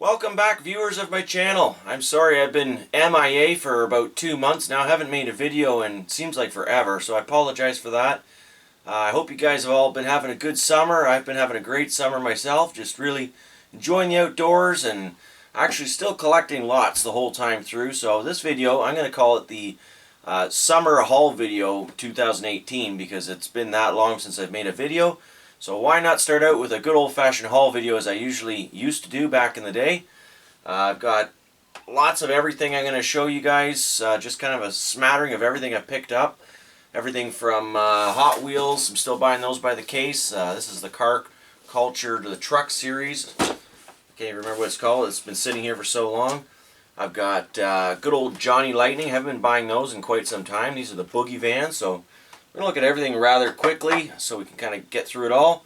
Welcome back, viewers of my channel. I'm sorry I've been MIA for about 2 months now. I haven't made a video in seems like forever, so I apologize for that. I hope you guys have all been having a good summer. I've been having a great summer myself, just really enjoying the outdoors and actually still collecting lots the whole time through. So this video, I'm going to call it the Summer Haul Video 2018 because it's been that long since I've made a video. So why not start out with a good old-fashioned haul video as I usually used to do back in the day. I've got lots of everything I'm going to show you guys, just kind of a smattering of everything I've picked up. Everything from Hot Wheels, I'm still buying those by the case. This is the Car Culture to the Truck series. I can't even remember what it's called, it's been sitting here for so long. I've got good old Johnny Lightning, haven't been buying those in quite some time. These are the Boogie Vans, so we're going to look at everything rather quickly so we can kind of get through it all.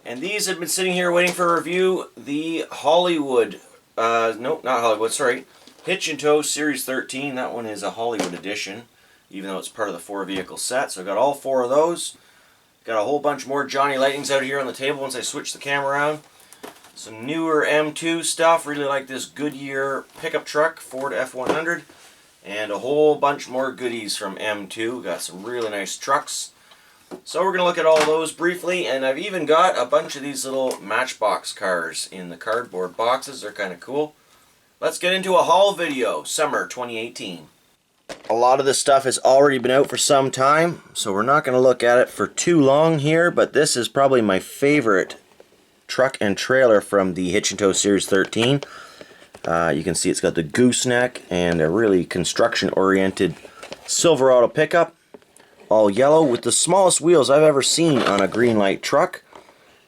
And these have been sitting here waiting for a review. The Hollywood, no, not Hollywood, sorry. Hitch and Tow Series 13. That one is a Hollywood edition, even though it's part of the 4-vehicle set. So I've got all 4 of those. Got a whole bunch more Johnny Lightnings out here on the table once I switch the camera around. Some newer M2 stuff. Really like this Goodyear pickup truck, Ford F100. And a whole bunch more goodies from M2. Got some really nice trucks. So we're going to look at all those briefly. And I've even got a bunch of these little Matchbox cars in the cardboard boxes. They're kind of cool. Let's get into a haul video. Summer 2018. A lot of this stuff has already been out for some time, so we're not going to look at it for too long here. But this is probably my favorite truck and trailer from the Hitch and Tow Series 13. You can see it's got the gooseneck and a really construction-oriented Silverado pickup, all yellow with the smallest wheels I've ever seen on a Greenlight truck.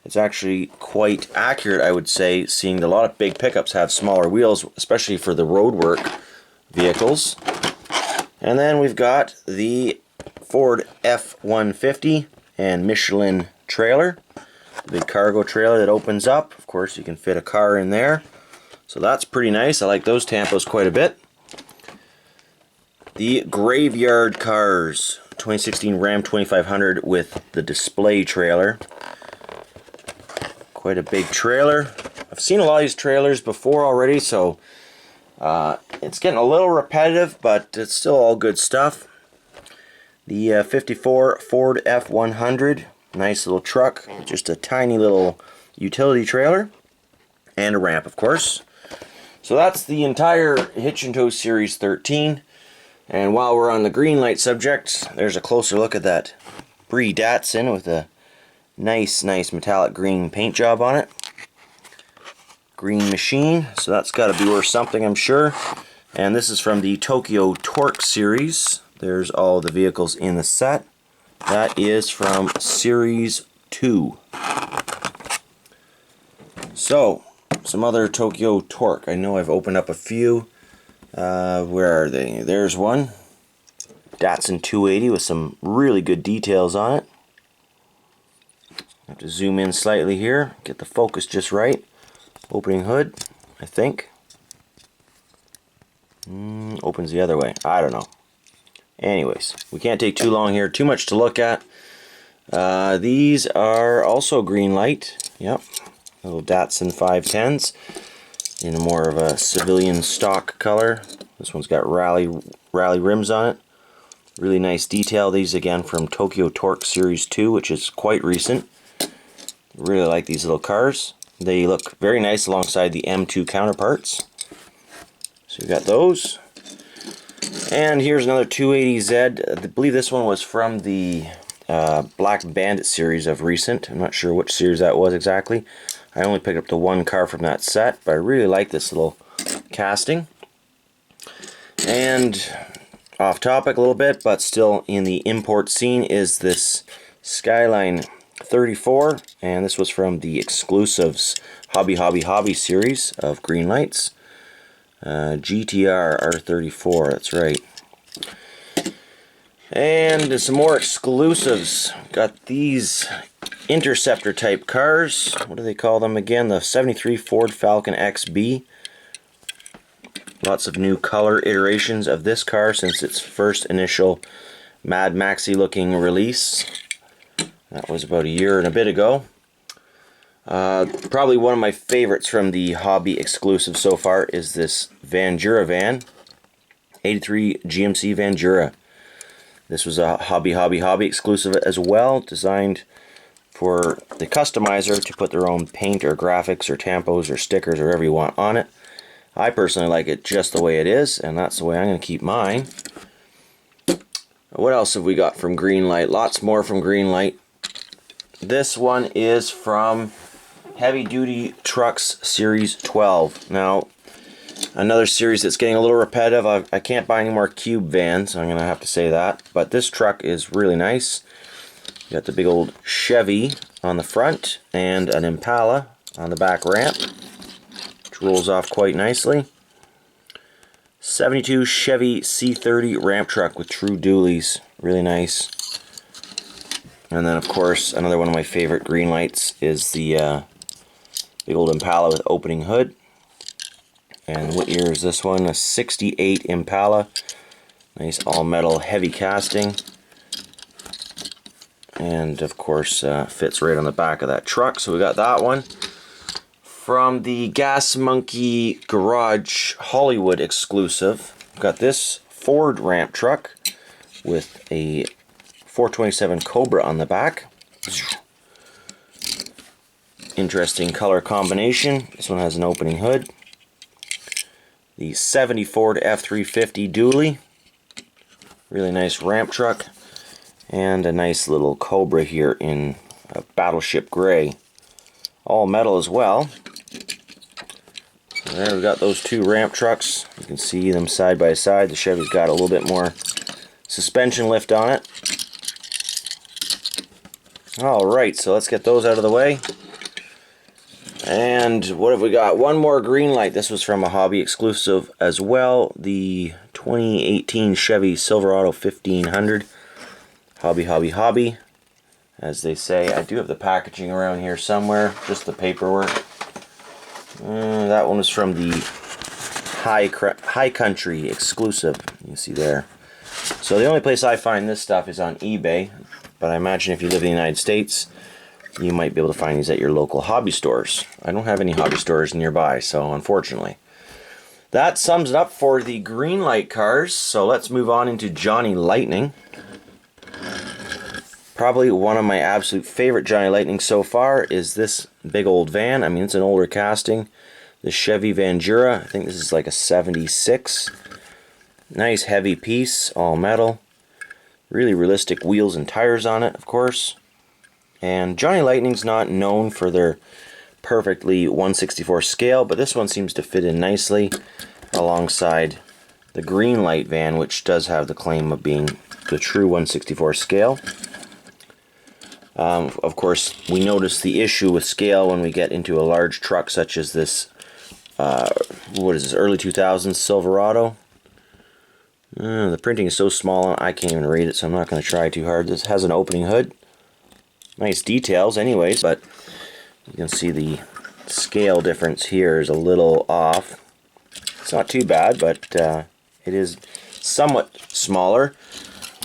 It's actually quite accurate, I would say, seeing that a lot of big pickups have smaller wheels, especially for the roadwork vehicles. And then we've got the Ford F-150 and Michelin trailer, the big cargo trailer that opens up. Of course, you can fit a car in there. So that's pretty nice. I like those Tampos quite a bit. The Graveyard Cars 2016 Ram 2500 with the display trailer. Quite a big trailer. I've seen a lot of these trailers before already, so it's getting a little repetitive, but it's still all good stuff. The 54 Ford F100. Nice little truck. Just a tiny little utility trailer. And a ramp, of course. So that's the entire Hitch and Tow Series 13. And while we're on the Greenlight subject, there's a closer look at that Brie Datsun with a nice metallic green paint job on it. Green machine, so that's got to be worth something, I'm sure. And this is from the Tokyo Torque series. There's all the vehicles in the set. That is from Series 2. So, some other Tokyo Torque. I know I've opened up a few. Where are they? There's one. Datsun 280 with some really good details on it. I have to zoom in slightly here, get the focus just right. Opening hood, I think. Opens the other way. I don't know. Anyways, we can't take too long here. Too much to look at. These are also Greenlight. Yep. Little Datsun 510s in a more of a civilian stock color. This one's got rally rims on it. Really nice detail. These again from Tokyo Torque Series 2, which is quite recent. Really like these little cars. They look very nice alongside the M2 counterparts. So you've got those. And here's another 280Z. I believe this one was from the Black Bandit series of recent. I'm not sure which series that was exactly. I only picked up the one car from that set, but I really like this little casting. And off topic a little bit, but still in the import scene, is this Skyline 34, and this was from the Exclusives Hobby series of Greenlights. GTR R34, that's right. And some more exclusives. Got these Interceptor type cars. What do they call them again? The 73 Ford Falcon XB. Lots of new color iterations of this car since its first initial Mad Maxi looking release. That was about a year and a bit ago. Probably one of my favorites from the hobby exclusive so far is this Vandura van. 83 GMC Vandura. This was a hobby exclusive as well, designed for the customizer to put their own paint or graphics or tampos or stickers or whatever you want on it. I personally like it just the way it is, and that's the way I'm going to keep mine. What else have we got from Greenlight? Lots more from Greenlight. This one is from Heavy Duty Trucks Series 12. Now, another series that's getting a little repetitive. I can't buy any more cube vans, I'm going to have to say that. But this truck is really nice. You got the big old Chevy on the front and an Impala on the back ramp, which rolls off quite nicely. 72 Chevy C30 ramp truck with true dualies. Really nice. And then, of course, another one of my favorite Greenlights is the big old Impala with opening hood. And what year is this one? A 68 Impala. Nice all-metal heavy casting. And, of course, fits right on the back of that truck. So we got that one. From the Gas Monkey Garage Hollywood exclusive, we've got this Ford ramp truck with a 427 Cobra on the back. Interesting color combination. This one has an opening hood. The 70 Ford F350 dually. Really nice ramp truck. And a nice little Cobra here in a battleship gray. All metal as well. So there we've got those two ramp trucks. You can see them side by side. The Chevy's got a little bit more suspension lift on it. Alright, so let's get those out of the way. And what have we got? One more Greenlight. This was from a hobby exclusive as well. The 2018 Chevy Silverado 1500. Hobby. As they say. I do have the packaging around here somewhere. Just the paperwork. That one was from the High Country exclusive. You can see there. So the only place I find this stuff is on eBay. But I imagine if you live in the United States, you might be able to find these at your local hobby stores. I don't have any hobby stores nearby, so unfortunately. That sums it up for the Greenlight cars. So let's move on into Johnny Lightning. Probably one of my absolute favorite Johnny Lightning so far is this big old van. I mean, it's an older casting. The Chevy Vandura. I think this is like a 76. Nice heavy piece, all metal. Really realistic wheels and tires on it, of course. And Johnny Lightning's not known for their perfectly 1/64 scale, but this one seems to fit in nicely alongside the Greenlight van, which does have the claim of being the true 1/64 scale. Of course, we notice the issue with scale when we get into a large truck such as this, what is this, early 2000s Silverado. The printing is so small, I can't even read it, so I'm not going to try too hard. This has an opening hood. Nice details anyways, but you can see the scale difference here is a little off. It's not too bad, but it is somewhat smaller.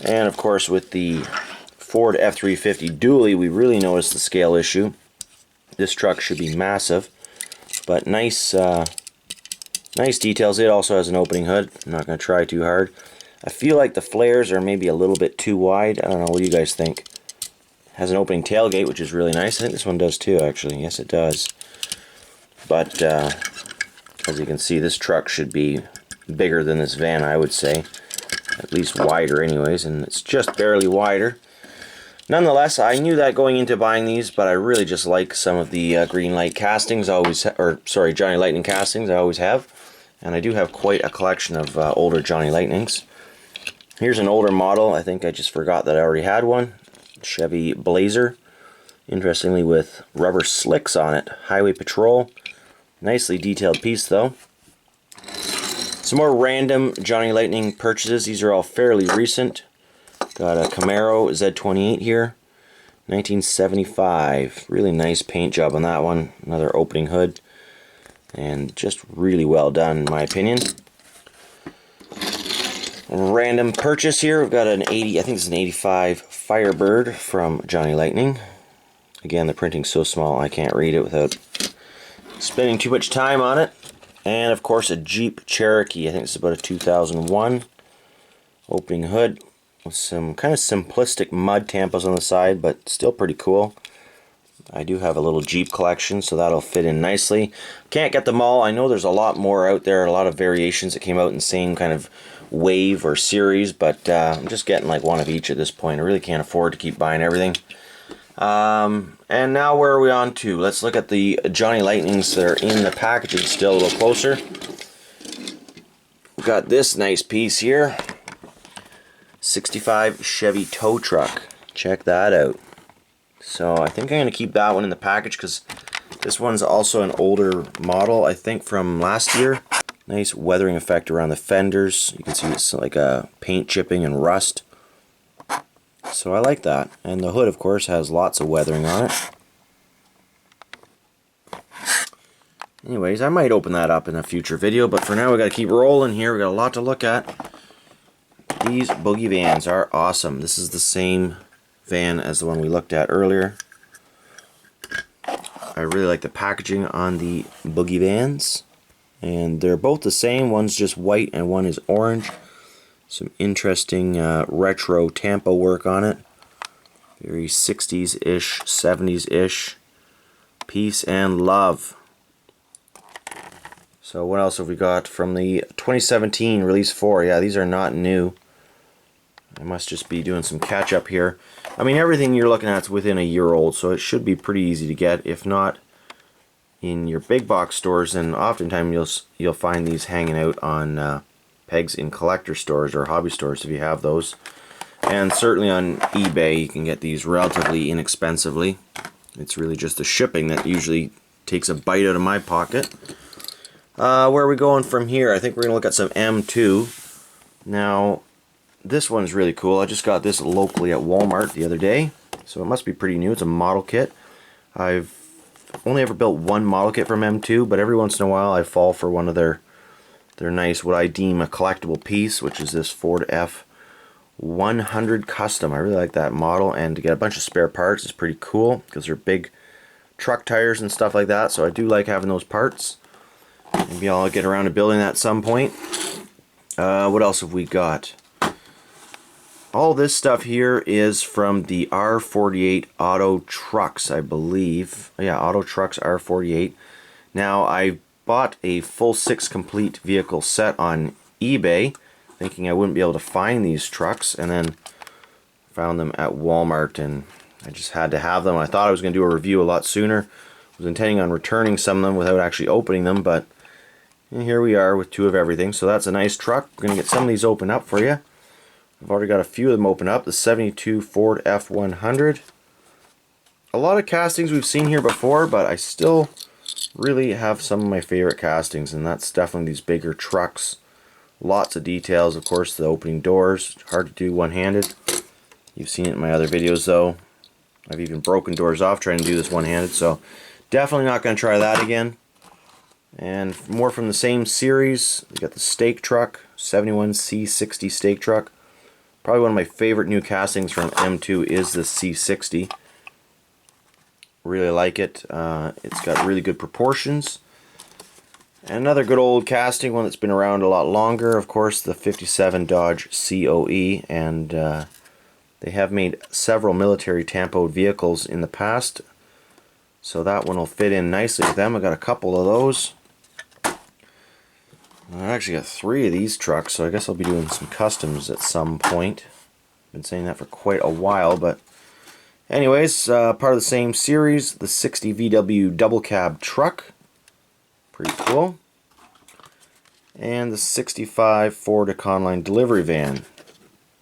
And of course with the Ford F350 dually, we really notice the scale issue. This truck should be massive, but nice nice details. It also has an opening hood. I'm not going to try too hard. I feel like the flares are maybe a little bit too wide. I don't know, what do you guys think? Has an opening tailgate, which is really nice. I think this one does too, actually. Yes, it does. But as you can see, this truck should be bigger than this van, I would say. At least wider anyways, and it's just barely wider. Nonetheless, I knew that going into buying these, but I really just like some of the Greenlight castings. Johnny Lightning castings I always have. And I do have quite a collection of older Johnny Lightnings. Here's an older model. I think I just forgot that I already had one. Chevy Blazer. Interestingly, with rubber slicks on it. Highway Patrol. Nicely detailed piece, though. Some more random Johnny Lightning purchases. These are all fairly recent. Got a Camaro Z28 here. 1975. Really nice paint job on that one. Another opening hood. And just really well done, in my opinion. Random purchase here. We've got an 80, I think it's an 85 Firebird from Johnny Lightning. Again, the printing's so small I can't read it without spending too much time on it. And of course a Jeep Cherokee. I think it's about a 2001. Opening hood with some kind of simplistic mud tampas on the side, but still pretty cool. I do have a little Jeep collection, so that'll fit in nicely. Can't get them all. I know there's a lot more out there, a lot of variations that came out in the same kind of wave or series, but I'm just getting like one of each at this point. I really can't afford to keep buying everything. And now where are we on to? Let's look at the Johnny Lightnings that are in the packaging still a little closer. We've got this nice piece here. 65 Chevy tow truck. Check that out. So I think I'm going to keep that one in the package because this one's also an older model, I think from last year. Nice weathering effect around the fenders. You can see it's like a paint chipping and rust. So I like that. And the hood, of course, has lots of weathering on it. Anyways, I might open that up in a future video, but for now we got to keep rolling here. We got a lot to look at. These boogie vans are awesome. This is the same van as the one we looked at earlier. I really like the packaging on the boogie vans, and they're both the same. One's just white and one is orange. Some interesting retro tampo work on it. Very 60s-ish, 70s-ish. Peace and love. So what else have we got from the 2017 release 4? Yeah, these are not new. I must just be doing some catch up here. I mean, everything you're looking at is within a year old, so it should be pretty easy to get. If not in your big box stores, then oftentimes you'll find these hanging out on pegs in collector stores or hobby stores if you have those. And certainly on eBay you can get these relatively inexpensively. It's really just the shipping that usually takes a bite out of my pocket. Where are we going from here? I think we're going to look at some M2. Now, this one's really cool. I just got this locally at Walmart the other day, so it must be pretty new. It's a model kit. I've only ever built one model kit from M2, but every once in a while I fall for one of their nice, what I deem a collectible piece, which is this Ford F100 Custom. I really like that model, and to get a bunch of spare parts is pretty cool because they're big truck tires and stuff like that, so I do like having those parts. Maybe I'll get around to building that at some point. What else have we got? All this stuff here is from the R48 Auto Trucks, I believe. Yeah, Auto Trucks R48. Now, I bought a full 6 complete vehicle set on eBay, thinking I wouldn't be able to find these trucks, and then found them at Walmart, and I just had to have them. I thought I was going to do a review a lot sooner. I was intending on returning some of them without actually opening them, but here we are with 2 of everything. So that's a nice truck. We're going to get some of these open up for you. I've already got a few of them open up. The 72 Ford F100. A lot of castings we've seen here before, but I still really have some of my favorite castings, and that's definitely these bigger trucks. Lots of details, of course, the opening doors. Hard to do one-handed. You've seen it in my other videos, though. I've even broken doors off trying to do this one-handed, so definitely not going to try that again. And more from the same series, we got the stake truck, 71 C60 stake truck. Probably one of my favorite new castings from M2 is the C60. Really like it. It's got really good proportions. And another good old casting, one that's been around a lot longer, of course, the 57 Dodge COE. And they have made several military tampoed vehicles in the past, so that one will fit in nicely with them. I got a couple of those. I actually got 3 of these trucks, so I guess I'll be doing some customs at some point. Been saying that for quite a while, but anyways, part of the same series, the 60 VW double cab truck. Pretty cool. And the 65 Ford Econoline delivery van.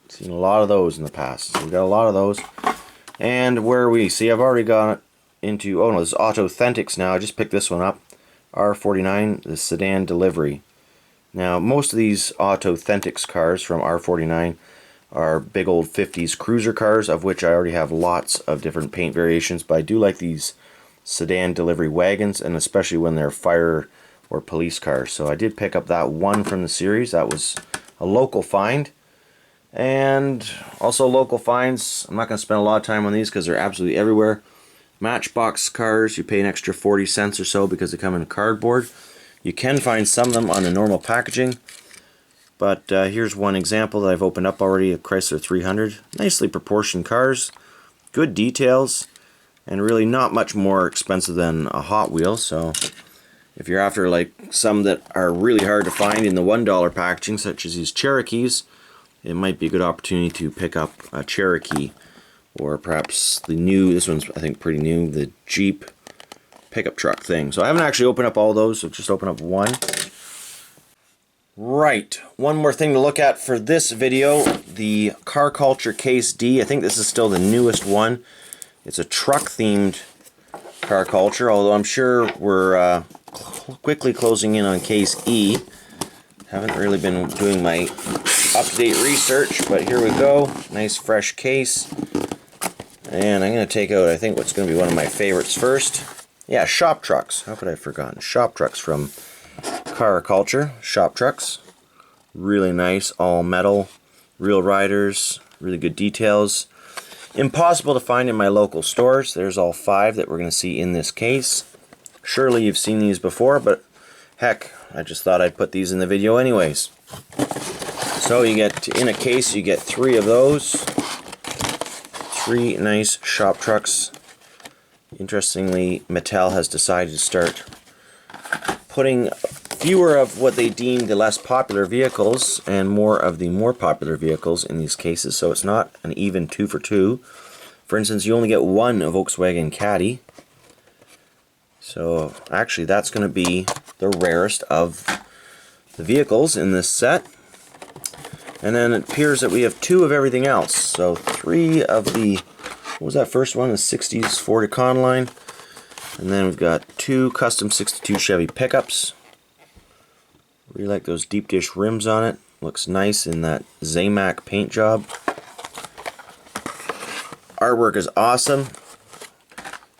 Seen a lot of those in the past, so we got a lot of those. And where are we? See, I've already got into, oh no, this is Auto Authentics now. I just picked this one up. R49, the sedan delivery. Now, most of these Auto Authentics cars from R49 are big old 50s cruiser cars, of which I already have lots of different paint variations, but I do like these sedan delivery wagons, and especially when they're fire or police cars. So I did pick up that one from the series. That was a local find. And also local finds, I'm not going to spend a lot of time on these because they're absolutely everywhere. Matchbox cars, you pay an extra 40 cents or so because they come in cardboard. You can find some of them on the normal packaging, but here's one example that I've opened up already, a Chrysler 300. Nicely proportioned cars, good details, and really not much more expensive than a Hot Wheel. So if you're after like some that are really hard to find in the $1 packaging, such as these Cherokees, it might be a good opportunity to pick up a Cherokee, or perhaps the new, this one's I think pretty new, the Jeep pickup truck thing. So I haven't actually opened up all those, so just open up one. Right, one more thing to look at for this video, the Car Culture Case D. I think this is still the newest one. It's a truck themed Car Culture, although I'm sure we're quickly closing in on Case E. Haven't really been doing my up-to-date research, but here we go. Nice fresh case. And I'm going to take out, I think, what's going to be one of my favorites first. Yeah, shop trucks. How could I have forgotten? Shop trucks from Car Culture. Shop trucks. Really nice, all metal, real riders, really good details. Impossible to find in my local stores. There's all 5 that we're going to see in this case. Surely you've seen these before, but heck, I just thought I'd put these in the video anyways. So you get, in a case, you get 3 of those. 3 nice shop trucks. Interestingly, Mattel has decided to start putting fewer of what they deem the less popular vehicles and more of the more popular vehicles in these cases, so it's not an even 2 for 2. For instance, you only get 1 Volkswagen Caddy. So actually that's going to be the rarest of the vehicles in this set. And then it appears that we have 2 of everything else. So 3 of the, what was that first one? The 60s Ford Econoline. And then we've got 2 custom 62 Chevy pickups. Really like those deep dish rims on it. Looks nice in that Zamac paint job. Artwork is awesome.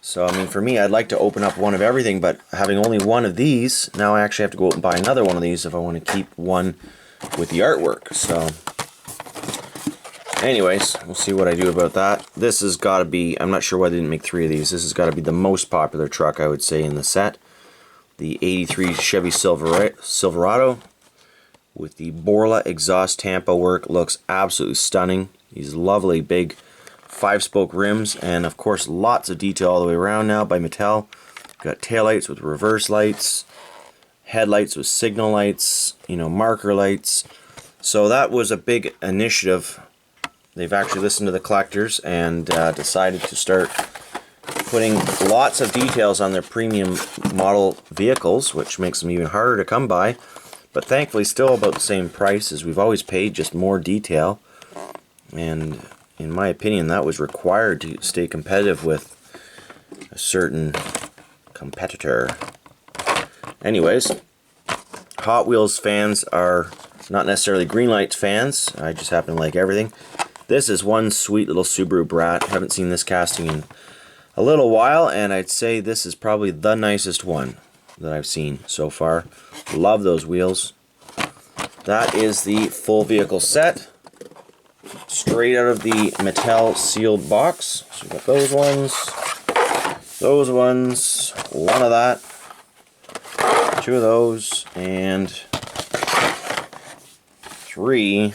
So, I mean, for me, I'd like to open up 1 of everything, but having only 1 of these, now I actually have to go out and buy another one of these if I want to keep 1 with the artwork. So anyways, we'll see what I do about that. This has got to be, I'm not sure why they didn't make 3 of these. This has got to be the most popular truck, I would say, in the set. The 83 Chevy Silverado with the Borla exhaust Tampa work looks absolutely stunning. These lovely big 5-spoke rims, and of course lots of detail all the way around now by Mattel. Got taillights with reverse lights, headlights with signal lights, you know, marker lights. So that was a big initiative. They've actually listened to the collectors and decided to start putting lots of details on their premium model vehicles, which makes them even harder to come by, but thankfully still about the same price as we've always paid, just more detail. And in my opinion, that was required to stay competitive with a certain competitor. Anyways, Hot Wheels fans are not necessarily Greenlight fans. I just happen to like everything. This is one sweet little Subaru Brat. Haven't seen this casting in a little while, and I'd say this is probably the nicest one that I've seen so far. Love those wheels. That is the full vehicle set, straight out of the Mattel sealed box. So we've got those ones, 1 of that, 2 of those, and 3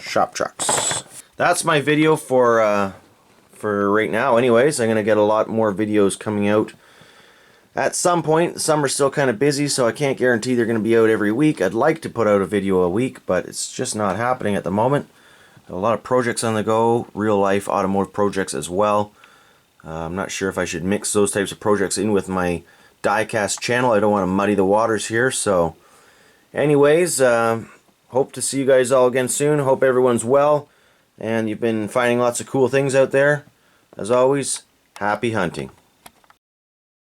shop trucks. That's my video for right now. Anyways, I'm gonna get a lot more videos coming out at some point. Summer's still kind of busy, so I can't guarantee they're gonna be out every week. I'd like to put out a video a week, but it's just not happening at the moment. A lot of projects on the go, real life automotive projects as well. I'm not sure if I should mix those types of projects in with my Diecast channel. I don't want to muddy the waters here. So anyways, hope to see you guys all again soon. Hope everyone's well and you've been finding lots of cool things out there. As always, happy hunting.